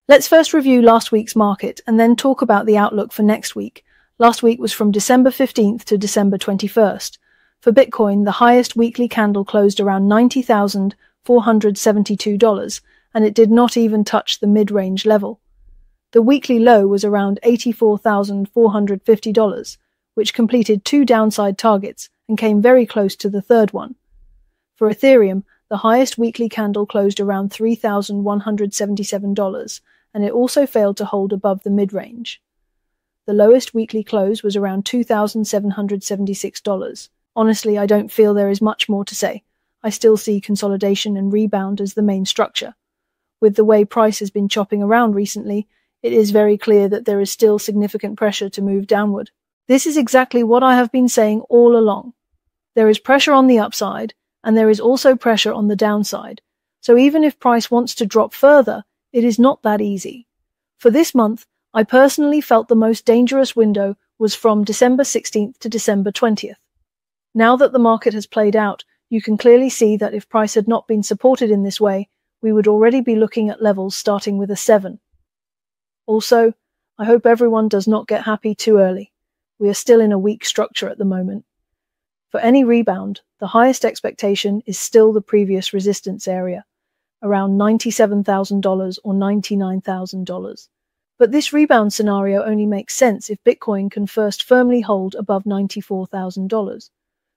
Let's first review last week's market and then talk about the outlook for next week. Last week was from December 15th to December 21st. For Bitcoin, the highest weekly candle closed around $90,472, and it did not even touch the mid-range level. The weekly low was around $84,450, which completed two downside targets and came very close to the third one. For Ethereum, the highest weekly candle closed around $3,177, and it also failed to hold above the mid-range. The lowest weekly close was around $2,776. Honestly, I don't feel there is much more to say. I still see consolidation and rebound as the main structure. With the way price has been chopping around recently, it is very clear that there is still significant pressure to move downward. This is exactly what I have been saying all along. There is pressure on the upside, and there is also pressure on the downside. So even if price wants to drop further, it is not that easy. For this month, I personally felt the most dangerous window was from December 16th to December 20th. Now that the market has played out, you can clearly see that if price had not been supported in this way, we would already be looking at levels starting with a 7. Also, I hope everyone does not get happy too early. We are still in a weak structure at the moment. For any rebound, the highest expectation is still the previous resistance area, around $97,000 or $99,000. But this rebound scenario only makes sense if Bitcoin can first firmly hold above $94,000.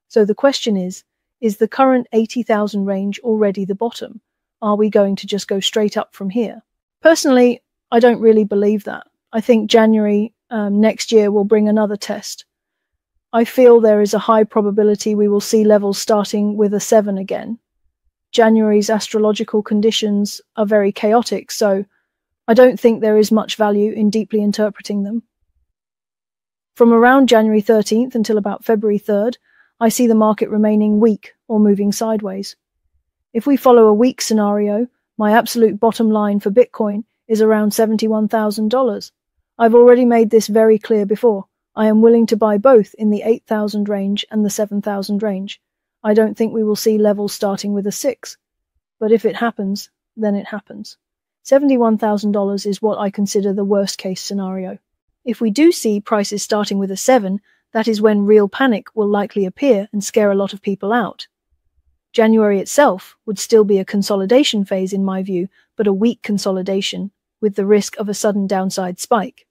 So the question is the current 80,000 range already the bottom? Are we going to just go straight up from here? Personally, I don't really believe that. I think January next year will bring another test. I feel there is a high probability we will see levels starting with a 7 again. January's astrological conditions are very chaotic, so I don't think there is much value in deeply interpreting them. From around January 13th until about February 3rd, I see the market remaining weak or moving sideways. If we follow a weak scenario, my absolute bottom line for Bitcoin is around $71,000. I've already made this very clear before. I am willing to buy both in the 8,000 range and the 7,000 range. I don't think we will see levels starting with a 6. But if it happens, then it happens. $71,000 is what I consider the worst-case scenario. If we do see prices starting with a 7, that is when real panic will likely appear and scare a lot of people out. January itself would still be a consolidation phase in my view, but a weak consolidation, with the risk of a sudden downside spike.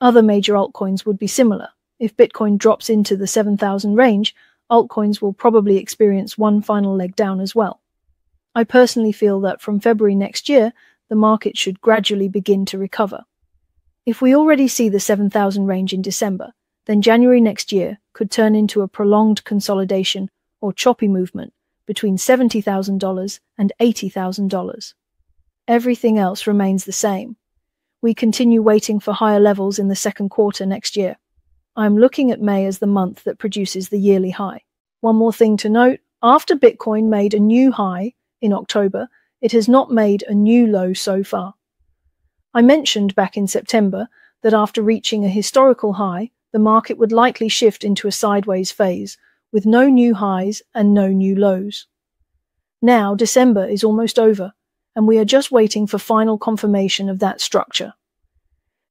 Other major altcoins would be similar. If Bitcoin drops into the 7,000 range, altcoins will probably experience one final leg down as well. I personally feel that from February next year, the market should gradually begin to recover. If we already see the 7,000 range in December, then January next year could turn into a prolonged consolidation or choppy movement between $70,000 and $80,000. Everything else remains the same. We continue waiting for higher levels in the second quarter next year. I'm looking at May as the month that produces the yearly high. One more thing to note, after Bitcoin made a new high in October, it has not made a new low so far. I mentioned back in September that after reaching a historical high, the market would likely shift into a sideways phase, with no new highs and no new lows. Now, December is almost over, and we are just waiting for final confirmation of that structure.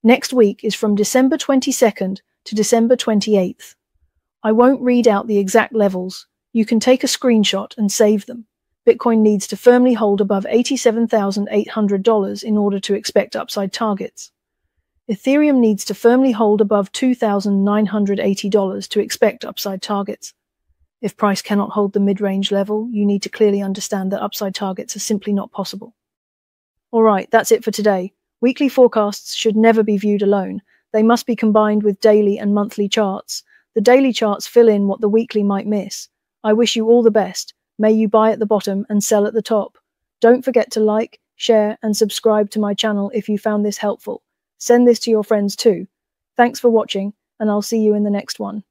Next week is from December 22nd to December 28th. I won't read out the exact levels. You can take a screenshot and save them. Bitcoin needs to firmly hold above $87,800 in order to expect upside targets. Ethereum needs to firmly hold above $2,980 to expect upside targets. If price cannot hold the mid-range level, you need to clearly understand that upside targets are simply not possible. Alright, that's it for today. Weekly forecasts should never be viewed alone. They must be combined with daily and monthly charts. The daily charts fill in what the weekly might miss. I wish you all the best. May you buy at the bottom and sell at the top. Don't forget to like, share, and subscribe to my channel if you found this helpful. Send this to your friends too. Thanks for watching, and I'll see you in the next one.